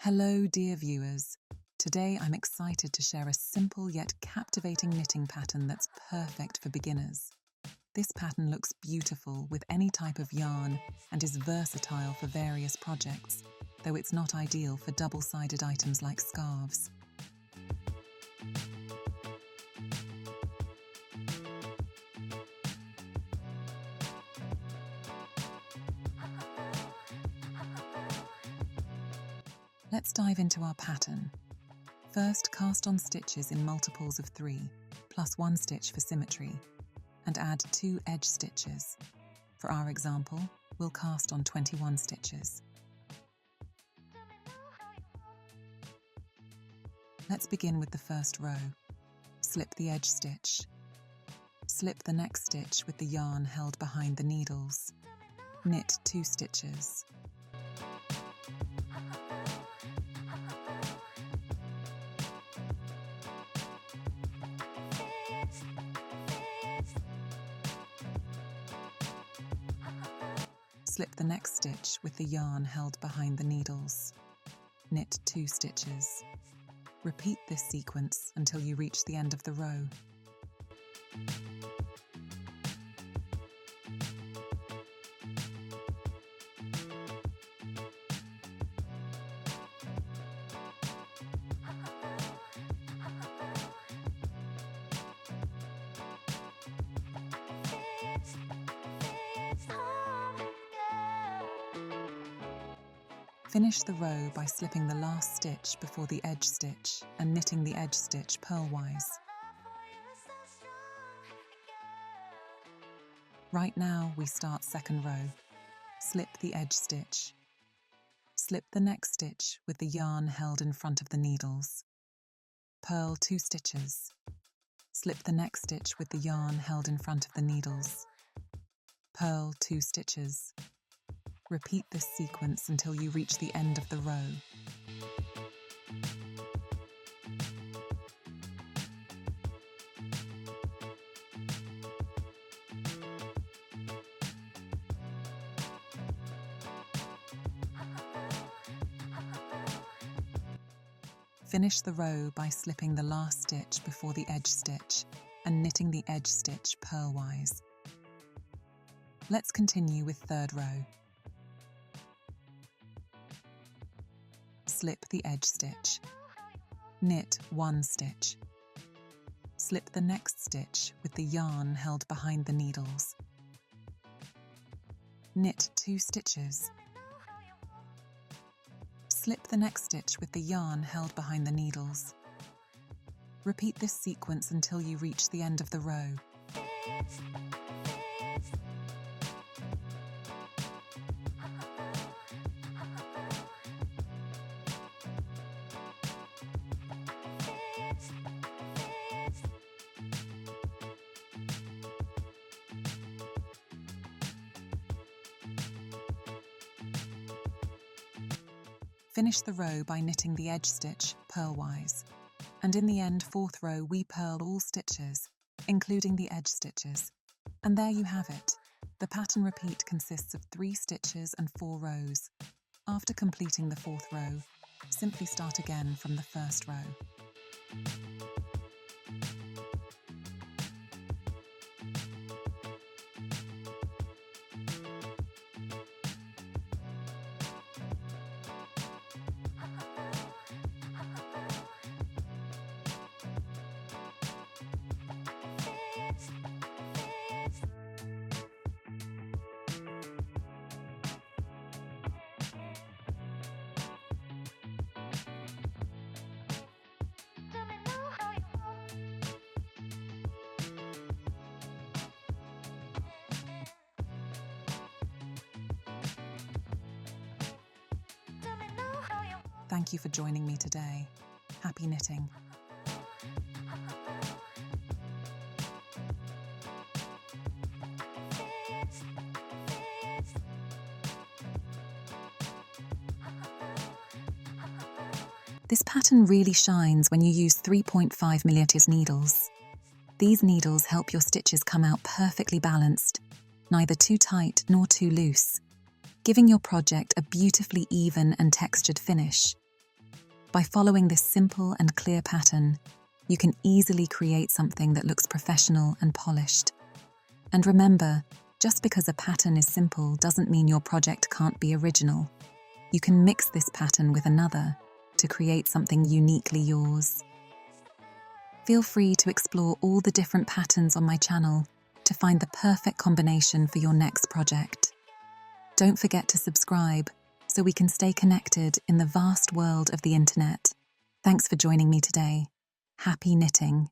Hello, dear viewers. Today I'm excited to share a simple yet captivating knitting pattern that's perfect for beginners. This pattern looks beautiful with any type of yarn and is versatile for various projects, though it's not ideal for double-sided items like scarves. Let's dive into our pattern. First, cast on stitches in multiples of 3, plus 1 stitch for symmetry, and add 2 edge stitches. For our example, we'll cast on 21 stitches. Let's begin with the first row. Slip the edge stitch. Slip the next stitch with the yarn held behind the needles. Knit 2 stitches. Slip the next stitch with the yarn held behind the needles. Knit 2 stitches. Repeat this sequence until you reach the end of the row. Finish the row by slipping the last stitch before the edge stitch and knitting the edge stitch purlwise. Right now we start second row. Slip the edge stitch. Slip the next stitch with the yarn held in front of the needles. Purl 2 stitches. Slip the next stitch with the yarn held in front of the needles. Purl 2 stitches. Repeat this sequence until you reach the end of the row. Finish the row by slipping the last stitch before the edge stitch and knitting the edge stitch purlwise. Let's continue with third row. Slip the edge stitch. Knit 1 stitch. Slip the next stitch with the yarn held behind the needles. Knit 2 stitches. Slip the next stitch with the yarn held behind the needles. Repeat this sequence until you reach the end of the row. Finish the row by knitting the edge stitch purlwise, and in the end fourth row we purl all stitches, including the edge stitches. And there you have it. The pattern repeat consists of 3 stitches and 4 rows. After completing the fourth row, simply start again from the first row. Thank you for joining me today. Happy knitting. This pattern really shines when you use 3.5mm needles. These needles help your stitches come out perfectly balanced, neither too tight nor too loose, giving your project a beautifully even and textured finish. By following this simple and clear pattern, you can easily create something that looks professional and polished. And remember, just because a pattern is simple doesn't mean your project can't be original. You can mix this pattern with another to create something uniquely yours. Feel free to explore all the different patterns on my channel to find the perfect combination for your next project. Don't forget to subscribe so we can stay connected in the vast world of the internet. Thanks for joining me today. Happy knitting!